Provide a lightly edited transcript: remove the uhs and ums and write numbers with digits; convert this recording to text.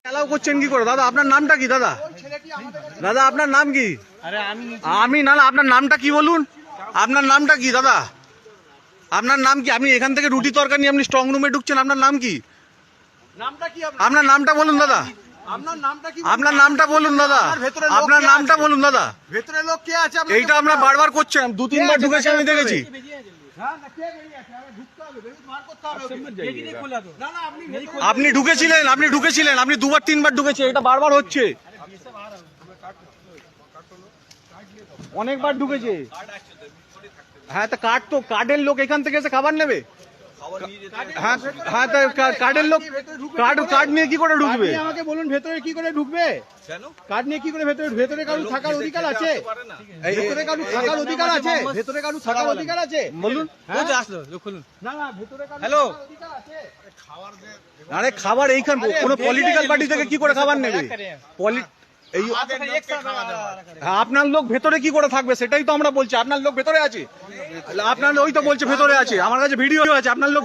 Allow করছেন কি করে দাদা? আপনার নামটা কি দাদা? দাদা আপনার নাম কি? আমি না, আপনার নামটা কি বলুন? আপনার নামটা কি দাদা? আপনার নাম কি? আপনি এখান থেকে রুটি তরকারি নিয়ে আপনি স্ট্রং রুমে ঢুকছেন, আপনার নাম কি? আপনার নামটা বলুন দাদা। আপনার নামটা বলুন দাদা। আপনার নামটা বলুন দাদা। ভেতরে লোক কে আছে? এইটা আমরা বারবার করছেন, 2-3 বার ঢুকেছি, আমি দেখেছি। আপনি ঢুকেছিলেন, আপনি 2-3 বার ঢুকেছে, এটা বারবার হচ্ছে, অনেকবার ঢুকেছে। হ্যাঁ, তা কার্ডের লোক এখান থেকে এসে খাবার নেবে? হ্যাঁ হ্যাঁ, তা কার্ডের লোক কার্ড নিয়ে কি করে ঢুকবে? আমাকে বলুন ভেতরে কি করে ঢুকবে? কার্ড নিয়ে কি করে ভেতরে কারো থাকার অধিকার আছে? ভেতরে কারো থাকার অধিকার আছে? ভেতরে কারো থাকার অধিকার আছে? বলুন। না না, ভেতরে কারো হ্যালো, থাকার অধিকার আছে? আরে খাবার এইখান কোন পলিটিক্যাল পার্টি থেকে কি করে খাবার নেবে? এই হ্যাঁ, আপনার লোক ভেতরে কি করে থাকবে সেটাই তো আমরা বলছি। আপনার লোক ভেতরে আছে, আপনার ওই তো বলছে ভেতরে আছে, আমার কাছে ভিডিও আছে, আপনার লোক